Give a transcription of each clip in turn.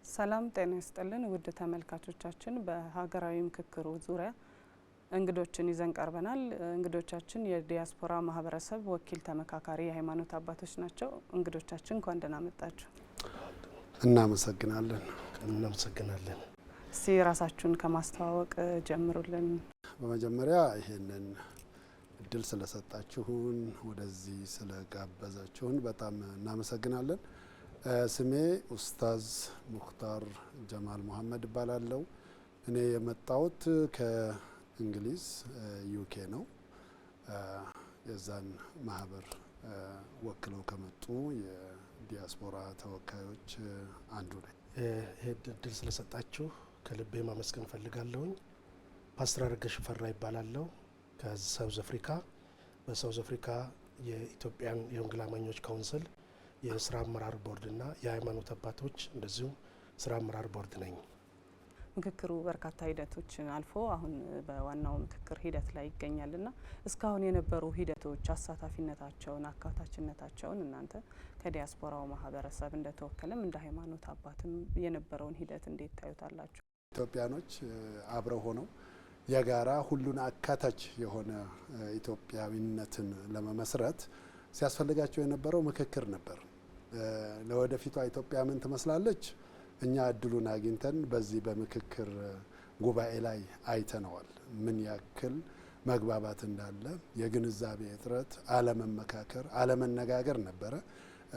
ሰላም ጤና ይስጥልን ውድ ተመልካቾቻችን በሀገራዊ ምክክሩ ዙሪያ እንግዶችን ይዘን ቀርበናል። እንግዶቻችን የዲያስፖራ ማህበረሰብ ወኪል ተመካካሪ የሃይማኖት አባቶች ናቸው። እንግዶቻችን እንኳን ደህና መጣችሁ። እናመሰግናለን። እስቲ ራሳችሁን ከማስተዋወቅ ጀምሩልን። በመጀመሪያ ይሄንን እድል ስለሰጣችሁን ወደዚህ ስለጋበዛችሁን በጣም እናመሰግናለን። ስሜ ኡስታዝ ሙክታር ጀማል መሐመድ እባላለሁ። እኔ የመጣሁት ከእንግሊዝ ዩኬ ነው። የዛን ማህበር ወክለው ከመጡ የዲያስፖራ ተወካዮች አንዱ ነኝ። ይሄ እድል ስለሰጣችሁ ከልቤ ማመስገን ፈልጋለሁኝ። ፓስተር አረጋ ሽፈራ ይባላለሁ ከሳውዝ አፍሪካ። በሳውዝ አፍሪካ የኢትዮጵያን የወንጌል አማኞች ካውንስል የስራ አመራር ቦርድና የሃይማኖት አባቶች እንደዚሁ ስራ አመራር ቦርድ ነኝ። ምክክሩ በርካታ ሂደቶችን አልፎ አሁን በዋናው ምክክር ሂደት ላይ ይገኛልና እስካሁን የነበሩ ሂደቶች አሳታፊነታቸውን፣ አካታችነታቸውን እናንተ ከዲያስፖራው ማህበረሰብ እንደተወከለም እንደ ሃይማኖት አባትም የነበረውን ሂደት እንዴት ታዩታላችሁ? ኢትዮጵያኖች አብረው ሆነው የጋራ ሁሉን አካታች የሆነ ኢትዮጵያዊነትን ለመመስረት ሲያስፈልጋቸው የነበረው ምክክር ነበር። ለወደፊቷ ኢትዮጵያ ምን ትመስላለች? እኛ እድሉን አግኝተን በዚህ በምክክር ጉባኤ ላይ አይተነዋል። ምን ያክል መግባባት እንዳለ፣ የግንዛቤ እጥረት፣ አለመመካከር፣ አለመነጋገር ነበረ።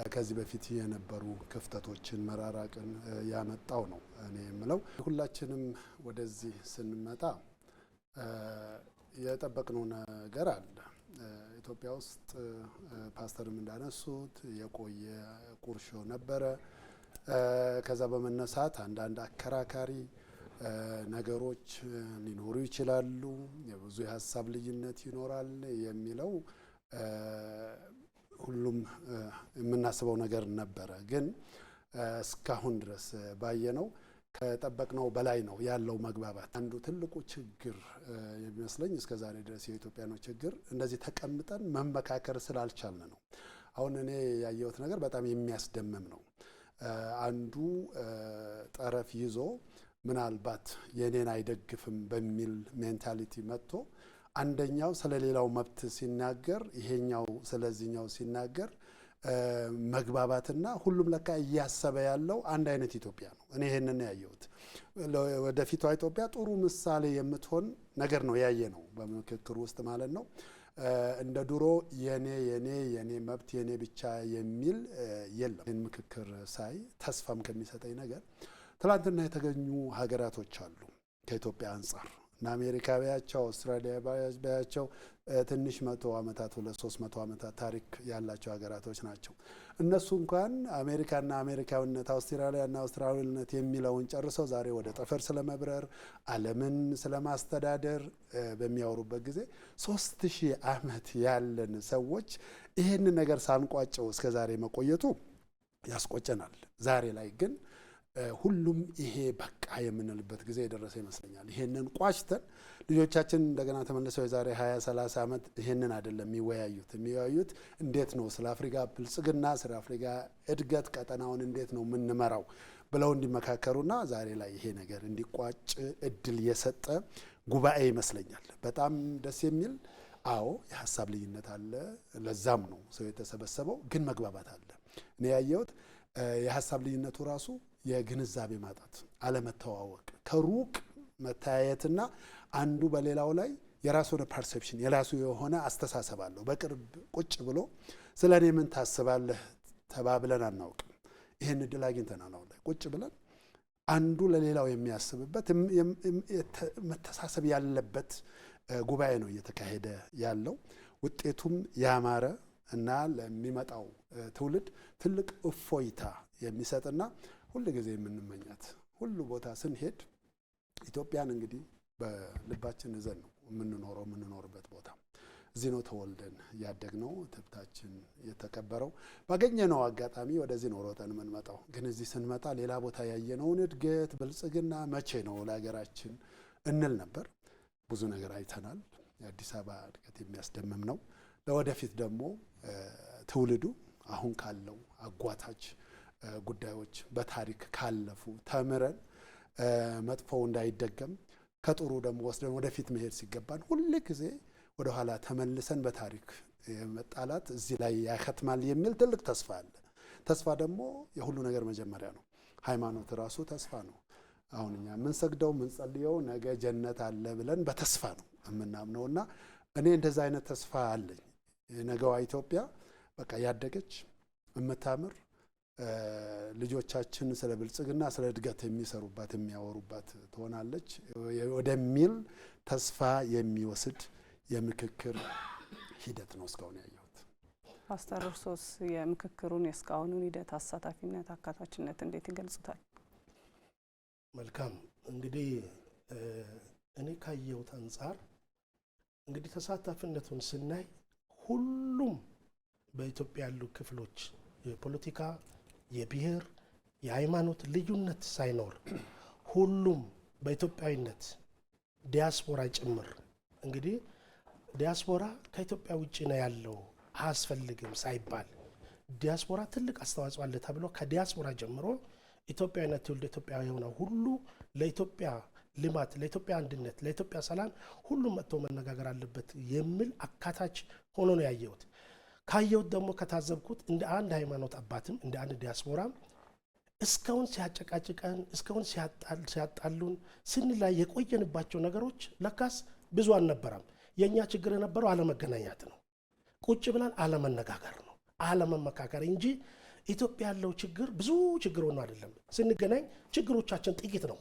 ከዚህ በፊት የነበሩ ክፍተቶችን መራራቅን ያመጣው ነው እኔ የምለው። ሁላችንም ወደዚህ ስንመጣ የጠበቅነው ነገር አለ። ኢትዮጵያ ውስጥ ፓስተርም እንዳነሱት የቆየ ቁርሾ ነበረ። ከዛ በመነሳት አንዳንድ አከራካሪ ነገሮች ሊኖሩ ይችላሉ። የብዙ የሀሳብ ልዩነት ይኖራል የሚለው ሁሉም የምናስበው ነገር ነበረ። ግን እስካሁን ድረስ ባየነው ከጠበቅነው በላይ ነው ያለው መግባባት። አንዱ ትልቁ ችግር የሚመስለኝ እስከዛሬ ድረስ የኢትዮጵያኖች ችግር እንደዚህ ተቀምጠን መመካከር ስላልቻልን ነው። አሁን እኔ ያየሁት ነገር በጣም የሚያስደምም ነው። አንዱ ጠረፍ ይዞ ምናልባት የኔን አይደግፍም በሚል ሜንታሊቲ መጥቶ አንደኛው ስለሌላው መብት ሲናገር፣ ይሄኛው ስለዚህኛው ሲናገር መግባባትና ሁሉም ለካ እያሰበ ያለው አንድ አይነት ኢትዮጵያ ነው። እኔ ይሄንን ያየሁት ወደፊቷ ኢትዮጵያ ጥሩ ምሳሌ የምትሆን ነገር ነው ያየ ነው በምክክር ውስጥ ማለት ነው። እንደ ድሮ የኔ መብት የኔ ብቻ የሚል የለም። ይህን ምክክር ሳይ ተስፋም ከሚሰጠኝ ነገር ትላንትና የተገኙ ሀገራቶች አሉ ከኢትዮጵያ አንጻር እና አሜሪካ ቢያቸው፣ አውስትራሊያ ቢያቸው ትንሽ 100 ዓመታት 200-300 ዓመታት ታሪክ ያላቸው ሀገራቶች ናቸው። እነሱ እንኳን አሜሪካና አሜሪካዊነት፣ አውስትራሊያና አውስትራሊያዊነት የሚለውን ጨርሰው ዛሬ ወደ ጠፈር ስለመብረር ዓለምን ስለማስተዳደር በሚያወሩበት ጊዜ 3000 ዓመት ያለን ሰዎች ይህንን ነገር ሳንቋጨው እስከዛሬ መቆየቱ ያስቆጨናል። ዛሬ ላይ ግን ሁሉም ይሄ በቃ የምንልበት ጊዜ የደረሰ ይመስለኛል። ይሄንን ቋጭተን ልጆቻችን እንደገና ተመልሰው የዛሬ 20-30 ዓመት ይሄንን አይደለም የሚወያዩት እንዴት ነው ስለ አፍሪካ ብልጽግና፣ ስለ አፍሪካ እድገት፣ ቀጠናውን እንዴት ነው የምንመራው ብለው እንዲመካከሩና ዛሬ ላይ ይሄ ነገር እንዲቋጭ እድል የሰጠ ጉባኤ ይመስለኛል። በጣም ደስ የሚል አዎ፣ የሀሳብ ልዩነት አለ። ለዛም ነው ሰው የተሰበሰበው። ግን መግባባት አለ። እኔ ያየሁት የሀሳብ ልዩነቱ ራሱ የግንዛቤ ማጣት፣ አለመተዋወቅ፣ ከሩቅ መተያየትና አንዱ በሌላው ላይ የራሱ የሆነ ፐርሴፕሽን የራሱ የሆነ አስተሳሰብ አለው። በቅርብ ቁጭ ብሎ ስለ እኔ ምን ታስባለህ ተባብለን አናውቅም። ይህን እድል አግኝተናል። አሁን ላይ ቁጭ ብለን አንዱ ለሌላው የሚያስብበት መተሳሰብ ያለበት ጉባኤ ነው እየተካሄደ ያለው። ውጤቱም ያማረ እና ለሚመጣው ትውልድ ትልቅ እፎይታ የሚሰጥና ሁሉ ጊዜ የምንመኛት ሁሉ ቦታ ስንሄድ ኢትዮጵያን እንግዲህ በልባችን ይዘን ነው የምንኖርበት ቦታ እዚህ ነው ተወልደን ያደግነው፣ ትብታችን የተቀበረው። ባገኘነው አጋጣሚ ወደዚህ ነው ሮጠን የምንመጣው። ግን እዚህ ስንመጣ ሌላ ቦታ ያየነውን እድገት ብልጽግና መቼ ነው ለሀገራችን እንል ነበር። ብዙ ነገር አይተናል። የአዲስ አበባ እድገት የሚያስደምም ነው። ለወደፊት ደግሞ ትውልዱ አሁን ካለው አጓታች ጉዳዮች በታሪክ ካለፉ ተምረን መጥፎው እንዳይደገም ከጥሩ ደግሞ ወስደን ወደፊት መሄድ ሲገባን ሁሉ ጊዜ ወደ ኋላ ተመልሰን በታሪክ መጣላት እዚህ ላይ ያከትማል የሚል ትልቅ ተስፋ አለ። ተስፋ ደግሞ የሁሉ ነገር መጀመሪያ ነው። ሃይማኖት ራሱ ተስፋ ነው። አሁን እኛ የምንሰግደው የምንጸልየው ነገ ጀነት አለ ብለን በተስፋ ነው የምናምነውና እኔ እንደዛ አይነት ተስፋ አለኝ። ነገዋ ኢትዮጵያ በቃ ያደገች የምታምር ልጆቻችን ስለ ብልጽግና ስለ እድገት የሚሰሩባት የሚያወሩባት ትሆናለች ወደሚል ተስፋ የሚወስድ የምክክር ሂደት ነው እስካሁን ያየሁት። ፓስተር እርሶስ የምክክሩን የእስካሁኑን ሂደት አሳታፊነት አካታችነት እንዴት ይገልጹታል? መልካም እንግዲህ እኔ ካየሁት አንጻር እንግዲህ ተሳታፊነቱን ስናይ ሁሉም በኢትዮጵያ ያሉ ክፍሎች የፖለቲካ የብሔር የሃይማኖት ልዩነት ሳይኖር ሁሉም በኢትዮጵያዊነት ዲያስፖራ ጭምር እንግዲህ ዲያስፖራ ከኢትዮጵያ ውጪ ነው ያለው አያስፈልግም ሳይባል ዲያስፖራ ትልቅ አስተዋጽኦ አለ ተብሎ ከዲያስፖራ ጀምሮ ኢትዮጵያዊነት ትውልደ ኢትዮጵያዊ የሆነው ሁሉ ለኢትዮጵያ ልማት ለኢትዮጵያ አንድነት ለኢትዮጵያ ሰላም ሁሉም መጥቶ መነጋገር አለበት የሚል አካታች ሆኖ ነው ያየሁት። ካየሁት ደግሞ ከታዘብኩት እንደ አንድ ሃይማኖት አባትም እንደ አንድ ዲያስፖራም እስካሁን ሲያጨቃጭቀን እስካሁን ሲያጣሉን ስንላይ የቆየንባቸው ነገሮች ለካስ ብዙ አልነበረም። የኛ ችግር የነበረው አለመገናኘት ነው። ቁጭ ብለን አለመነጋገር ነው፣ አለመመካከር እንጂ ኢትዮጵያ ያለው ችግር ብዙ ችግር ሆኖ አይደለም። ስንገናኝ ችግሮቻችን ጥቂት ነው።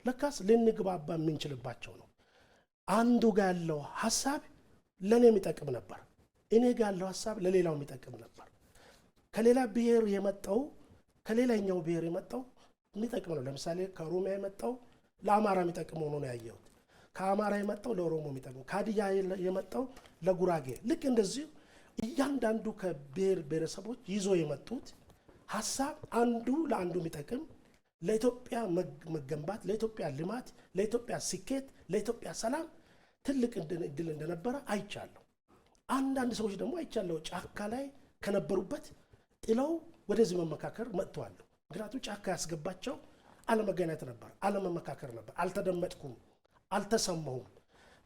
ለካስ ልንግባባ የምንችልባቸው ነው። አንዱ ጋር ያለው ሐሳብ ለኔ የሚጠቅም ነበር፣ እኔ ጋር ያለው ሐሳብ ለሌላው የሚጠቅም ነበር። ከሌላ ብሔር የመጣው ከሌላኛው ብሔር የመጣው የሚጠቅም ነው። ለምሳሌ ከኦሮሚያ የመጣው ለአማራ የሚጠቅም ሆኖ ነው ያየሁት። ከአማራ የመጣው ለኦሮሞ የሚጠቅም፣ ከሀዲያ የመጣው ለጉራጌ። ልክ እንደዚህ እያንዳንዱ ከብሔር ብሔረሰቦች ይዞ የመጡት ሐሳብ አንዱ ለአንዱ የሚጠቅም ለኢትዮጵያ መገንባት፣ ለኢትዮጵያ ልማት፣ ለኢትዮጵያ ስኬት፣ ለኢትዮጵያ ሰላም ትልቅ እድል እንደነበረ አይቻለሁ። አንዳንድ ሰዎች ደግሞ አይቻለሁ ጫካ ላይ ከነበሩበት ጥለው ወደዚህ መመካከር መጥተዋል። ምክንያቱም ጫካ ያስገባቸው አለመገናኘት ነበር፣ አለመመካከር ነበር። አልተደመጥኩም፣ አልተሰማሁም፣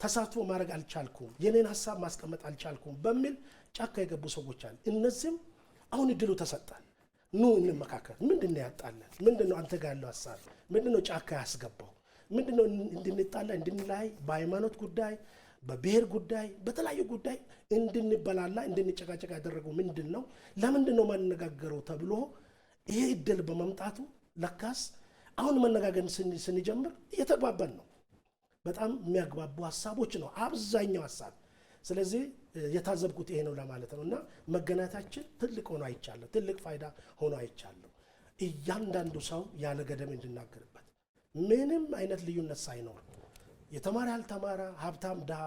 ተሳትፎ ማድረግ አልቻልኩም፣ የኔን ሐሳብ ማስቀመጥ አልቻልኩም በሚል ጫካ የገቡ ሰዎች አሉ። እነዚህም አሁን እድሉ ተሰጣል። ኑ እንመካከር። ምንድነው ያጣለን? ምንድነው አንተ ጋር ያለው ሐሳብ? ምንድነው ጫካ ያስገባው? ምንድነው እንድንጣላ እንድንላይ በሃይማኖት ጉዳይ በብሔር ጉዳይ በተለያዩ ጉዳይ እንድንበላላ እንድንጨቃጨቅ ያደረገው ምንድነው? ለምንድነው ማንነጋገረው ተብሎ ይሄ እድል በመምጣቱ ለካስ አሁን መነጋገር ስንጀምር እየተግባባን ነው። በጣም የሚያግባቡ ሐሳቦች ነው አብዛኛው ሐሳብ። ስለዚህ የታዘብኩት ይሄ ነው ለማለት ነውና መገናኘታችን ትልቅ ሆኖ አይቻለሁ፣ ትልቅ ፋይዳ ሆኖ አይቻለሁ። እያንዳንዱ ሰው ያለ ገደብ እንድናገርበት ምንም አይነት ልዩነት ሳይኖር የተማረ ያልተማረ ሀብታም ድሃ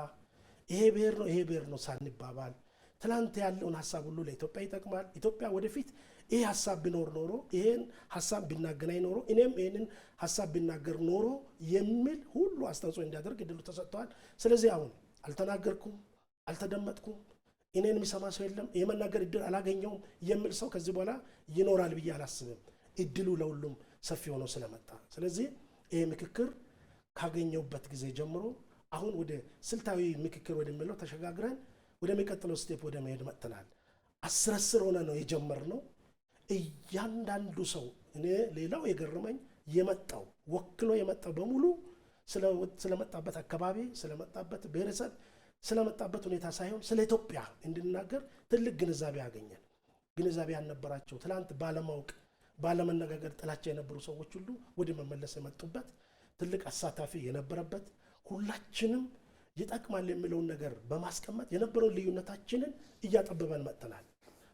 ይሄ ብሔር ነው ይሄ ብሔር ነው ሳንባባል ትላንት ያለውን ሐሳብ ሁሉ ለኢትዮጵያ ይጠቅማል። ኢትዮጵያ ወደፊት ይሄ ሐሳብ ቢኖር ኖሮ ይሄን ሐሳብ ቢናገናኝ ኖሮ እኔም ይሄንን ሐሳብ ቢናገር ኖሮ የሚል ሁሉ አስተዋጽኦ እንዲያደርግ እድሉ ተሰጥቷል። ስለዚህ አሁን አልተናገርኩም፣ አልተደመጥኩም፣ እኔን የሚሰማ ሰው የለም፣ የመናገር እድል አላገኘውም የሚል ሰው ከዚህ በኋላ ይኖራል ብዬ አላስብም። እድሉ ለሁሉም ሰፊ ሆኖ ስለመጣ ስለዚህ ይሄ ምክክር ካገኘውበት ጊዜ ጀምሮ አሁን ወደ ስልታዊ ምክክር ወደሚለው ተሸጋግረን ወደሚቀጥለው ስቴፕ ወደ መሄድ መጥተናል። 10 ሆነ ነው የጀመርነው። እያንዳንዱ ሰው እኔ ሌላው የገረመኝ የመጣው ወክሎ የመጣው በሙሉ ስለመጣበት አካባቢ ስለመጣበት ብሔረሰብ ስለመጣበት ሁኔታ ሳይሆን ስለ ኢትዮጵያ እንድናገር ትልቅ ግንዛቤ ያገኛል። ግንዛቤ ያልነበራቸው ትላንት ባለማወቅ ባለመነጋገር ጥላቻ የነበሩ ሰዎች ሁሉ ወደ መመለስ የመጡበት ትልቅ አሳታፊ የነበረበት ሁላችንም ይጠቅማል የሚለውን ነገር በማስቀመጥ የነበረውን ልዩነታችንን እያጠበበን መጥተናል።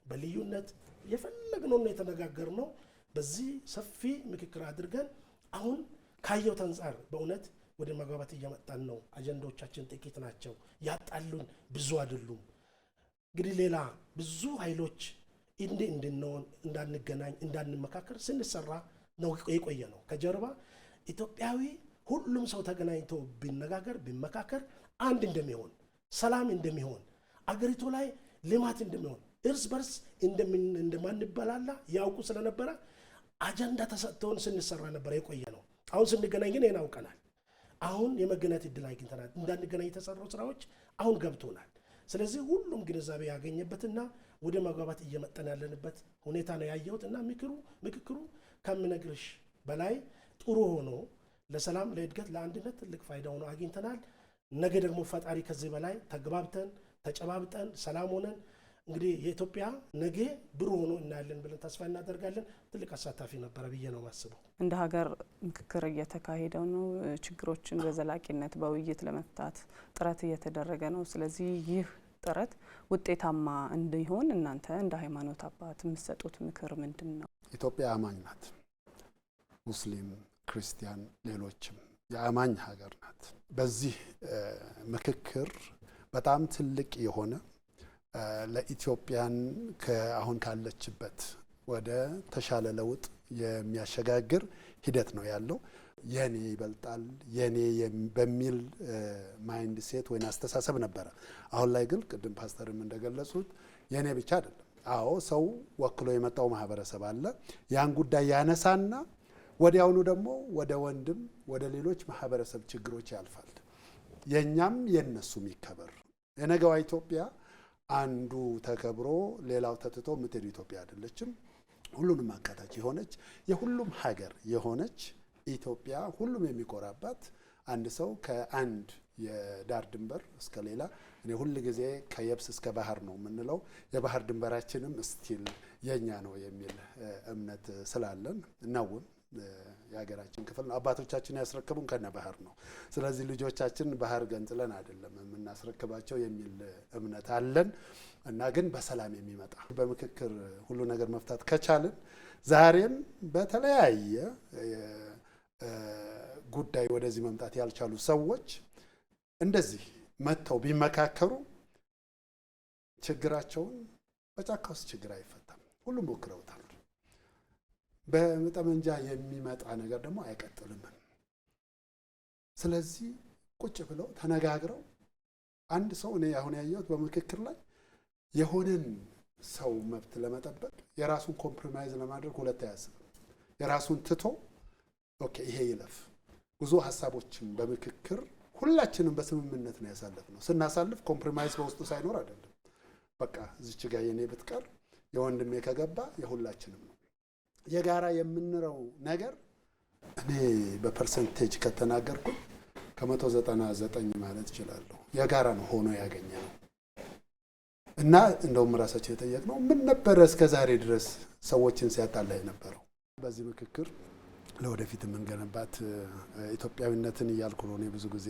በልዩነት የፈለግነው ነው የተነጋገርነው። በዚህ ሰፊ ምክክር አድርገን አሁን ካየው አንጻር በእውነት ወደ መግባባት እየመጣን ነው። አጀንዳዎቻችን ጥቂት ናቸው፣ ያጣሉን ብዙ አይደሉም። እንግዲህ ሌላ ብዙ ኃይሎች እንድንሆን እንዳንገናኝ እንዳንመካከር ስንሰራ ነው የቆየ ነው። ከጀርባ ኢትዮጵያዊ ሁሉም ሰው ተገናኝቶ ቢነጋገር ቢመካከር አንድ እንደሚሆን ሰላም እንደሚሆን አገሪቱ ላይ ልማት እንደሚሆን እርስ በርስ እንደማንበላላ ያውቁ ስለነበረ አጀንዳ ተሰጥቶን ስንሰራ ነበር የቆየ ነው። አሁን ስንገናኝ ግን ይሄን አውቀናል። አሁን የመገናኘት እድል አግኝተናል። እንዳንገናኝ የተሰሩ ስራዎች አሁን ገብቶናል። ስለዚህ ሁሉም ግንዛቤ ያገኘበትና ወደ መግባባት እየመጣን ያለንበት ሁኔታ ነው ያየሁት እና ምክክሩ ከምነግርሽ በላይ ጥሩ ሆኖ ለሰላም፣ ለእድገት፣ ለአንድነት ትልቅ ፋይዳ ሆኖ አግኝተናል። ነገ ደግሞ ፈጣሪ ከዚህ በላይ ተግባብተን ተጨባብጠን ሰላም ሆነን እንግዲህ የኢትዮጵያ ነገ ብሩህ ሆኖ እናያለን ብለን ተስፋ እናደርጋለን። ትልቅ አሳታፊ ነበረ ብዬ ነው ማስበው። እንደ ሀገር ምክክር እየተካሄደው ነው። ችግሮችን በዘላቂነት በውይይት ለመፍታት ጥረት እየተደረገ ነው። ስለዚህ ይህ ጥረት ውጤታማ እንዲሆን እናንተ እንደ ሃይማኖት አባት የምትሰጡት ምክር ምንድን ነው? ኢትዮጵያ አማኝ ናት። ሙስሊም፣ ክርስቲያን፣ ሌሎችም የአማኝ ሀገር ናት። በዚህ ምክክር በጣም ትልቅ የሆነ ለኢትዮጵያን አሁን ካለችበት ወደ ተሻለ ለውጥ የሚያሸጋግር ሂደት ነው ያለው። የኔ ይበልጣል የኔ በሚል ማይንድ ሴት ወይ አስተሳሰብ ነበረ። አሁን ላይ ግን ቅድም ፓስተርም እንደገለጹት የኔ ብቻ አይደለም። አዎ ሰው ወክሎ የመጣው ማህበረሰብ አለ። ያን ጉዳይ ያነሳና ወዲያውኑ ደግሞ ወደ ወንድም ወደ ሌሎች ማህበረሰብ ችግሮች ያልፋል። የኛም የነሱም ይከበር። የነገዋ ኢትዮጵያ አንዱ ተከብሮ ሌላው ተትቶ ምትል ኢትዮጵያ አይደለችም። ሁሉንም አካታች የሆነች የሁሉም ሀገር የሆነች ኢትዮጵያ ሁሉም የሚኮራባት አንድ ሰው ከአንድ የዳር ድንበር እስከ ሌላ እኔ ሁሉ ጊዜ ከየብስ እስከ ባህር ነው የምንለው። የባህር ድንበራችንም ስቲል የኛ ነው የሚል እምነት ስላለን እናውም የሀገራችን ክፍል ነው። አባቶቻችን ያስረከቡን ከነ ባህር ነው። ስለዚህ ልጆቻችን ባህር ገንጥለን አይደለም የምናስረክባቸው የሚል እምነት አለን እና ግን በሰላም የሚመጣ በምክክር ሁሉ ነገር መፍታት ከቻልን ዛሬም በተለያየ ጉዳይ ወደዚህ መምጣት ያልቻሉ ሰዎች እንደዚህ መጥተው ቢመካከሩ ችግራቸውን በጫካ ውስጥ ችግር አይፈታም። ሁሉም ሞክረውታል። በጠመንጃ የሚመጣ ነገር ደግሞ አይቀጥልም። ስለዚህ ቁጭ ብለው ተነጋግረው አንድ ሰው እኔ አሁን ያየሁት በምክክር ላይ የሆነን ሰው መብት ለመጠበቅ የራሱን ኮምፕሮማይዝ ለማድረግ ሁለት አያስብም። የራሱን ትቶ ኦኬ ይሄ ይለፍ። ብዙ ሀሳቦችን በምክክር ሁላችንም በስምምነት ነው ያሳለፍነው። ስናሳልፍ ኮምፕሮማይዝ በውስጡ ሳይኖር አይደለም። በቃ እዚች ጋር የኔ ብትቀር የወንድሜ ከገባ የሁላችንም ነው። የጋራ የምንለው ነገር እኔ በፐርሰንቴጅ ከተናገርኩኝ ከ199 ማለት እችላለሁ የጋራ ነው ሆኖ ያገኘ ነው እና እንደውም ራሳችን የጠየቅነው ምን ነበረ እስከ ዛሬ ድረስ ሰዎችን ሲያጣላ የነበረው። በዚህ ምክክር ለወደፊት የምንገነባት ኢትዮጵያዊነትን እያልኩ ነው እኔ ብዙ ጊዜ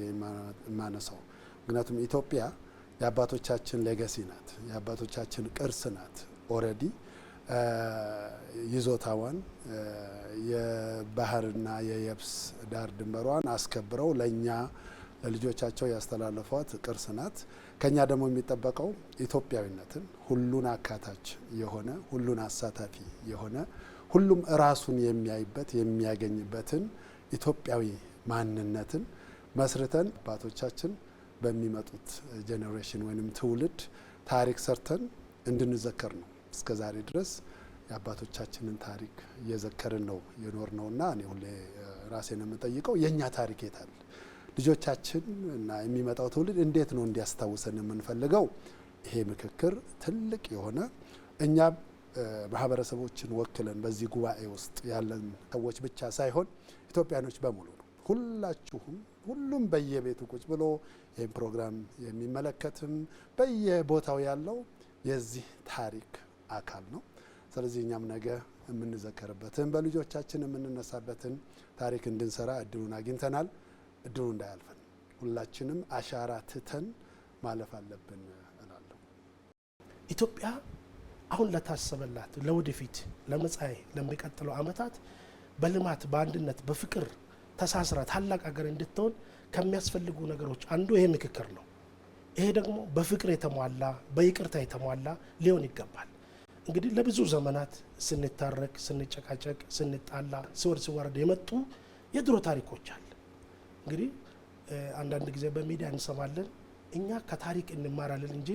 የማነሳው። ምክንያቱም ኢትዮጵያ የአባቶቻችን ሌጋሲ ናት፣ የአባቶቻችን ቅርስ ናት። ኦልሬዲ ይዞታዋን የባህርና የየብስ ዳር ድንበሯን አስከብረው ለእኛ ለልጆቻቸው ያስተላለፏት ቅርስ ናት። ከኛ ደግሞ የሚጠበቀው ኢትዮጵያዊነትን ሁሉን አካታች የሆነ ሁሉን አሳታፊ የሆነ ሁሉም ራሱን የሚያይበት የሚያገኝበትን ኢትዮጵያዊ ማንነትን መስርተን አባቶቻችን በሚመጡት ጄኔሬሽን ወይንም ትውልድ ታሪክ ሰርተን እንድንዘከር ነው። እስከ ዛሬ ድረስ የአባቶቻችንን ታሪክ እየዘከርን ነው የኖር ነውና እኔ ሁሌ ራሴን የምጠይቀው የኛ ታሪክ የታል? ልጆቻችን እና የሚመጣው ትውልድ እንዴት ነው እንዲያስታውሰን የምንፈልገው? ይሄ ምክክር ትልቅ የሆነ እኛ ማህበረሰቦችን ወክለን በዚህ ጉባኤ ውስጥ ያለን ሰዎች ብቻ ሳይሆን ኢትዮጵያኖች በሙሉ ነው። ሁላችሁም ሁሉም በየቤቱ ቁጭ ብሎ ይህን ፕሮግራም የሚመለከትም በየቦታው ያለው የዚህ ታሪክ አካል ነው። ስለዚህ እኛም ነገ የምንዘከርበትን በልጆቻችን የምንነሳበትን ታሪክ እንድንሰራ እድሉን አግኝተናል። እድሉ እንዳያልፈን ሁላችንም አሻራ ትተን ማለፍ አለብን እላለሁ። ኢትዮጵያ አሁን ለታሰበላት ለወደፊት ለመጻኢ ለሚቀጥለው ዓመታት በልማት በአንድነት በፍቅር ተሳስራ ታላቅ ሀገር እንድትሆን ከሚያስፈልጉ ነገሮች አንዱ ይሄ ምክክር ነው። ይሄ ደግሞ በፍቅር የተሟላ በይቅርታ የተሟላ ሊሆን ይገባል። እንግዲህ ለብዙ ዘመናት ስንታረቅ፣ ስንጨቃጨቅ፣ ስንጣላ፣ ስወርድ ስዋረድ የመጡ የድሮ ታሪኮች አለ። እንግዲህ አንዳንድ ጊዜ በሚዲያ እንሰማለን። እኛ ከታሪክ እንማራለን እንጂ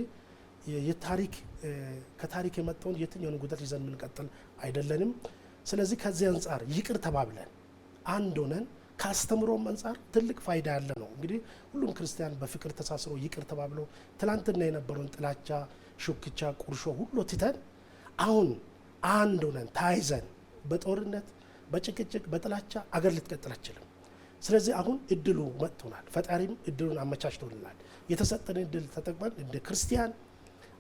ከታሪክ የመጣውን የትኛውን ጉዳት ይዘን የምንቀጥል አይደለንም። ስለዚህ ከዚህ አንጻር ይቅር ተባብለን አንድ ሆነን ካስተምሮም አንጻር ትልቅ ፋይዳ ያለ ነው። እንግዲህ ሁሉም ክርስቲያን በፍቅር ተሳስሮ ይቅር ተባብሎ ትላንትና የነበረውን ጥላቻ፣ ሹክቻ፣ ቁርሾ ሁሉ ትተን አሁን አንድ ሆነን ታይዘን በጦርነት በጭቅጭቅ በጥላቻ አገር ልትቀጥል አትችልም። ስለዚህ አሁን እድሉ መጥቶናል። ፈጣሪም እድሉን አመቻችቶልናል። የተሰጠን እድል ተጠቅመን እንደ ክርስቲያን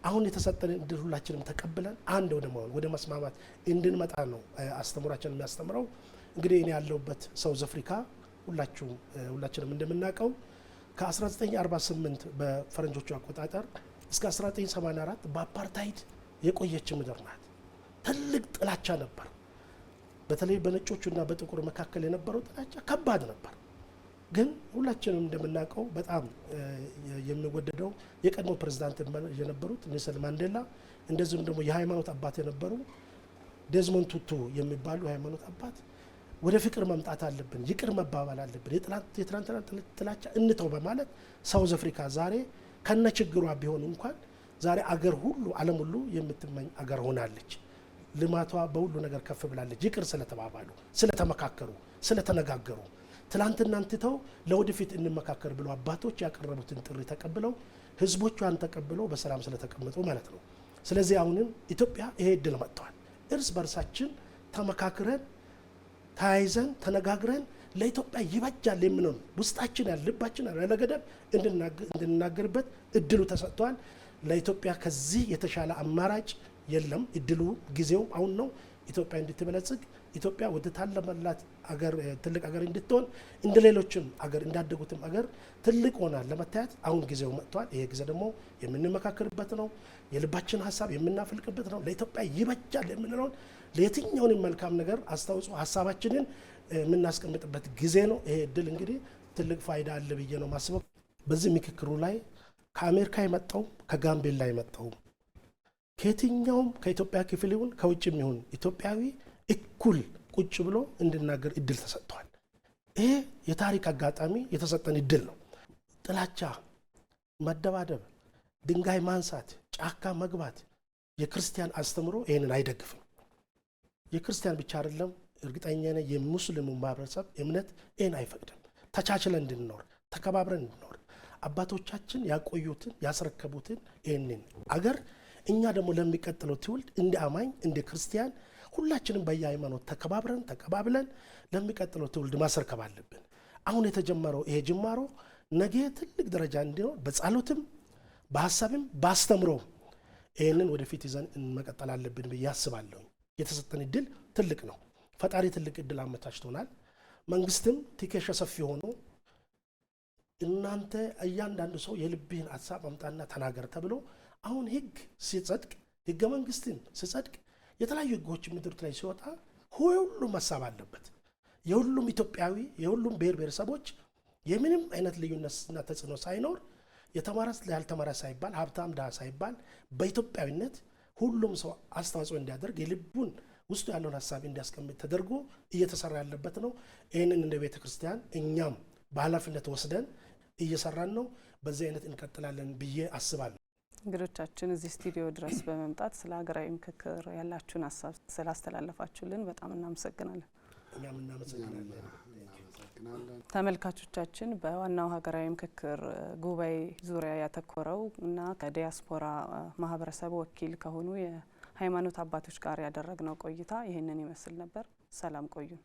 አሁን የተሰጠን እድል ሁላችንም ተቀብለን አንድ ወደ መሆን ወደ መስማማት እንድንመጣ ነው አስተምሯችን የሚያስተምረው። እንግዲህ እኔ ያለሁበት ሳውዝ አፍሪካ ሁላችንም እንደምናውቀው ከ1948 በፈረንጆቹ አቆጣጠር እስከ 1984 በአፓርታይድ የቆየች ምድር ናት። ትልቅ ጥላቻ ነበር። በተለይ በነጮቹና በጥቁር መካከል የነበረው ጥላቻ ከባድ ነበር። ግን ሁላችንም እንደምናውቀው በጣም የሚወደደው የቀድሞ ፕሬዝዳንት የነበሩት ኔልሰን ማንዴላ እንደዚሁም ደግሞ የሃይማኖት አባት የነበሩ ዴዝሞንድ ቱቱ የሚባሉ የሃይማኖት አባት ወደ ፍቅር መምጣት አለብን፣ ይቅር መባባል አለብን፣ የትናንትና ጥላቻ እንተው በማለት ሳውዝ አፍሪካ ዛሬ ከነ ችግሯ ቢሆን እንኳን ዛሬ አገር ሁሉ ዓለም ሁሉ የምትመኝ አገር ሆናለች። ልማቷ በሁሉ ነገር ከፍ ብላለች። ይቅር ስለተባባሉ፣ ስለተመካከሩ፣ ስለተነጋገሩ ትላንትናን ትተው ለወደፊት እንመካከር ብለው አባቶች ያቀረቡትን ጥሪ ተቀብለው ህዝቦቿን ተቀብለው በሰላም ስለተቀመጡ ማለት ነው። ስለዚህ አሁንም ኢትዮጵያ ይሄ እድል መጥቷል። እርስ በርሳችን ተመካክረን ተያይዘን ተነጋግረን ለኢትዮጵያ ይበጃል የምንሆን ውስጣችን ያለ ልባችን ያለ ገደብ እንድንናገርበት እድሉ ተሰጥቷል። ለኢትዮጵያ ከዚህ የተሻለ አማራጭ የለም። እድሉ ጊዜው አሁን ነው። ኢትዮጵያ እንድትበለጽግ ኢትዮጵያ ወደ ታለመላት አገር ትልቅ አገር እንድትሆን እንደ ሌሎችም አገር እንዳደጉትም አገር ትልቅ ሆና ለመታየት አሁን ጊዜው መጥቷል። ይሄ ጊዜ ደግሞ የምንመካከርበት ነው። የልባችን ሀሳብ የምናፈልቅበት ነው። ለኢትዮጵያ ይበጃል የምንለውን ለየትኛውንም መልካም ነገር አስተዋጽኦ ሀሳባችንን የምናስቀምጥበት ጊዜ ነው። ይሄ እድል እንግዲህ ትልቅ ፋይዳ አለ ብዬ ነው ማስበው። በዚህ ምክክሩ ላይ ከአሜሪካ የመጣው ከጋምቤላ የመጣው ከየትኛውም ከኢትዮጵያ ክፍል ይሁን ከውጭም ይሁን ኢትዮጵያዊ እኩል ቁጭ ብሎ እንድናገር እድል ተሰጥቷል። ይሄ የታሪክ አጋጣሚ የተሰጠን እድል ነው። ጥላቻ፣ መደባደብ፣ ድንጋይ ማንሳት፣ ጫካ መግባት የክርስቲያን አስተምሮ ይህንን አይደግፍም። የክርስቲያን ብቻ አይደለም፣ እርግጠኛ ነኝ የሙስሊሙ ማህበረሰብ እምነት ይህን አይፈቅድም። ተቻችለን እንድንኖር፣ ተከባብረን እንድንኖር አባቶቻችን ያቆዩትን ያስረከቡትን ይህንን አገር እኛ ደግሞ ለሚቀጥለው ትውልድ እንደ አማኝ እንደ ክርስቲያን ሁላችንም በየሃይማኖት ተከባብረን ተቀባብለን ለሚቀጥለው ትውልድ ማስረከብ አለብን። አሁን የተጀመረው ይሄ ጅማሮ ነገ ትልቅ ደረጃ እንዲኖር በጸሎትም በሀሳብም ባስተምሮም ይህንን ወደፊት ይዘን መቀጠል አለብን ብዬ አስባለሁ። የተሰጠን እድል ትልቅ ነው። ፈጣሪ ትልቅ እድል አመቻችቶናል። መንግስትም ትከሻ ሰፊ ሆኖ እናንተ እያንዳንዱ ሰው የልብህን ሀሳብ አምጣና ተናገር ተብሎ አሁን ህግ ሲጸድቅ ህገ መንግስትን ሲጸድቅ የተለያዩ ህጎች ምድር ላይ ሲወጣ ሁሉም ሀሳብ አለበት። የሁሉም ኢትዮጵያዊ የሁሉም ብሔር ብሔረሰቦች የምንም አይነት ልዩነትና ተጽዕኖ ሳይኖር የተማረ ያልተማረ ሳይባል ሀብታም ድሃ ሳይባል በኢትዮጵያዊነት ሁሉም ሰው አስተዋጽኦ እንዲያደርግ የልቡን ውስጡ ያለውን ሀሳብ እንዲያስቀምጥ ተደርጎ እየተሰራ ያለበት ነው። ይህንን እንደ ቤተ ክርስቲያን እኛም በኃላፊነት ወስደን እየሰራን ነው። በዚህ አይነት እንቀጥላለን ብዬ አስባለሁ። እንግዶቻችን እዚህ ስቱዲዮ ድረስ በመምጣት ስለ ሀገራዊ ምክክር ያላችሁን ሀሳብ ስላስተላለፋችሁልን በጣም እናመሰግናለን። እኛም እናመሰግናለን። ተመልካቾቻችን በዋናው ሀገራዊ ምክክር ጉባኤ ዙሪያ ያተኮረው እና ከዲያስፖራ ማህበረሰብ ወኪል ከሆኑ የሃይማኖት አባቶች ጋር ያደረግነው ቆይታ ይህንን ይመስል ነበር። ሰላም ቆዩን።